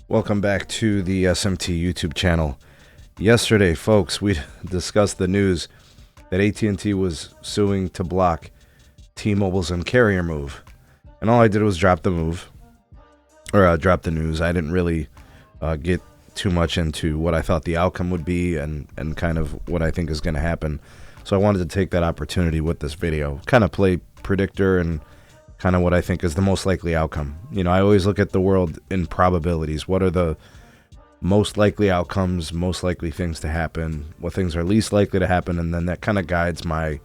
Welcome back to the SMT YouTube channel. Yesterday, folks, we discussed the news that AT&T was suing to block T-Mobile's Un-carrier move. And all I did was drop the news. I didn't really get too much into what I thought the outcome would be and kind of what I think is going to happen. So I wanted to take that opportunity with this video, kind of play predictor and kind of what I think is the most likely outcome. You know, I always look at the world in probabilities. What are the most likely outcomes, most likely things to happen, what things are least likely to happen, and then that kind of guides my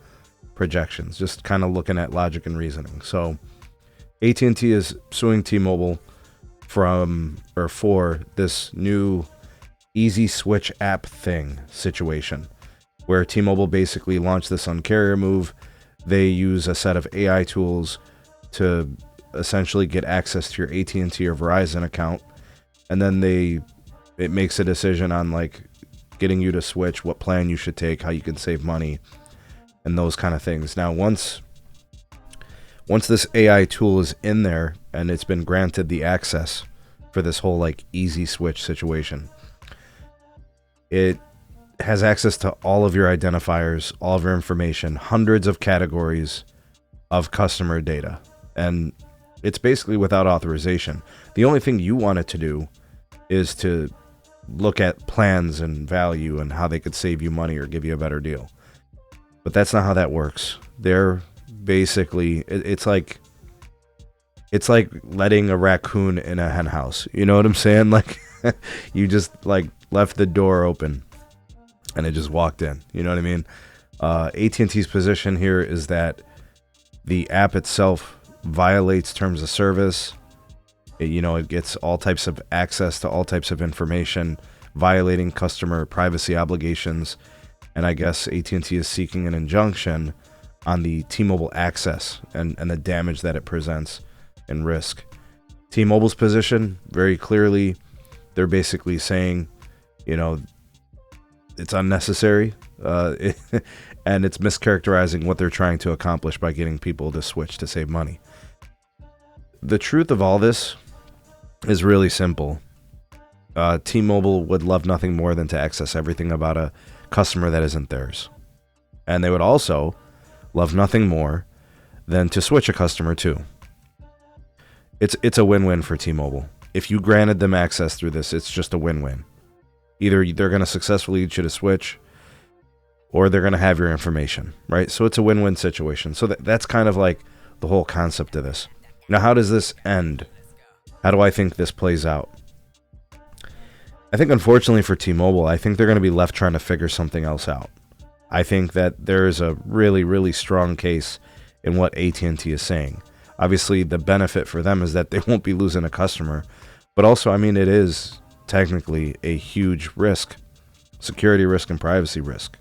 projections, just kind of looking at logic and reasoning. So AT&T is suing T-Mobile for this new easy switch app thing situation, where T-Mobile basically launched this Un-carrier move. They use a set of AI tools to essentially get access to your AT&T or Verizon account, and then it makes a decision on like getting you to switch, what plan you should take, how you can save money, and those kind of things. Now, once this AI tool is in there and it's been granted the access for this whole like easy switch situation, it has access to all of your identifiers, all of your information, hundreds of categories of customer data. And it's basically without authorization. The only thing you want it to do is to look at plans and value and how they could save you money or give you a better deal. But that's not how that works. They're basically, it's like letting a raccoon in a hen house. You know what I'm saying? Like you just like left the door open and it just walked in. You know what I mean? AT&T's position here is that the app itself violates terms of service. It gets all types of access to all types of information, violating customer privacy obligations. And I guess AT&T is seeking an injunction on the T-Mobile access and the damage that it presents and risk. T-Mobile's position, very clearly, they're basically saying, it's unnecessary, and it's mischaracterizing what they're trying to accomplish by getting people to switch to save money. The truth of all this is really simple. T-Mobile would love nothing more than to access everything about a customer that isn't theirs. And they would also love nothing more than to switch a customer too. It's a win-win for T-Mobile. If you granted them access through this, it's just a win-win. Either they're going to successfully get you to switch, or they're going to have your information, right? So it's a win-win situation. So that's kind of like the whole concept of this. Now, how does this end? How do I think this plays out? I think, unfortunately for T-Mobile, I think they're going to be left trying to figure something else out. I think that there is a really, really strong case in what AT&T is saying. Obviously, the benefit for them is that they won't be losing a customer. But also, I mean, it is technically a huge risk, security risk and privacy risk.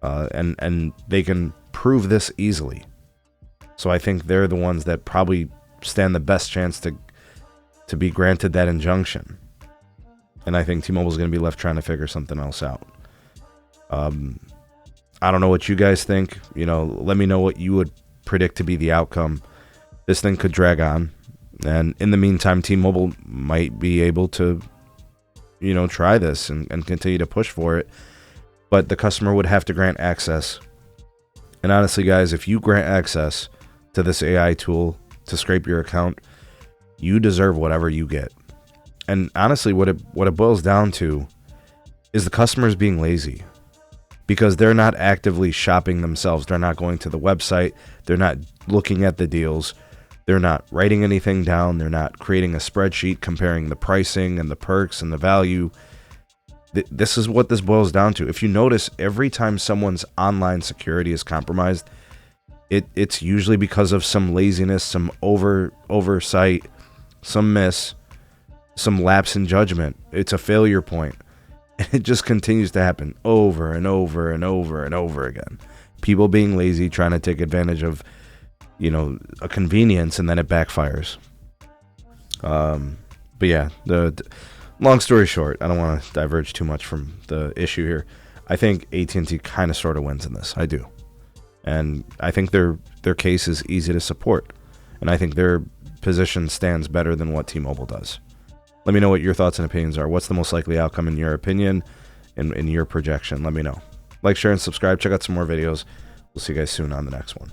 And they can prove this easily. So I think they're the ones that probably stand the best chance to be granted that injunction. And I think T-Mobile is going to be left trying to figure something else out. I don't know what you guys think. Let me know what you would predict to be the outcome. This thing could drag on. And in the meantime, T-Mobile might be able to, try this and continue to push for it. But the customer would have to grant access. And honestly, guys, if you grant access to this AI tool to scrape your account, you deserve whatever you get. And honestly, what it boils down to is the customers being lazy, because they're not actively shopping themselves. They're not going to the website. They're not looking at the deals. They're not writing anything down. They're not creating a spreadsheet comparing the pricing and the perks and the value. This is what this boils down to. If you notice, every time someone's online security is compromised, it's usually because of some laziness, some oversight, some lapse in judgment. It's a failure point. And it just continues to happen over and over and over and over again. People being lazy, trying to take advantage of, a convenience, and then it backfires. But yeah, the long story short, I don't want to diverge too much from the issue here. I think AT&T kind of sort of wins in this. I do. And I think their case is easy to support. And I think their position stands better than what T-Mobile does. Let me know what your thoughts and opinions are. What's the most likely outcome in your opinion and in your projection? Let me know. Like, share, and subscribe. Check out some more videos. We'll see you guys soon on the next one.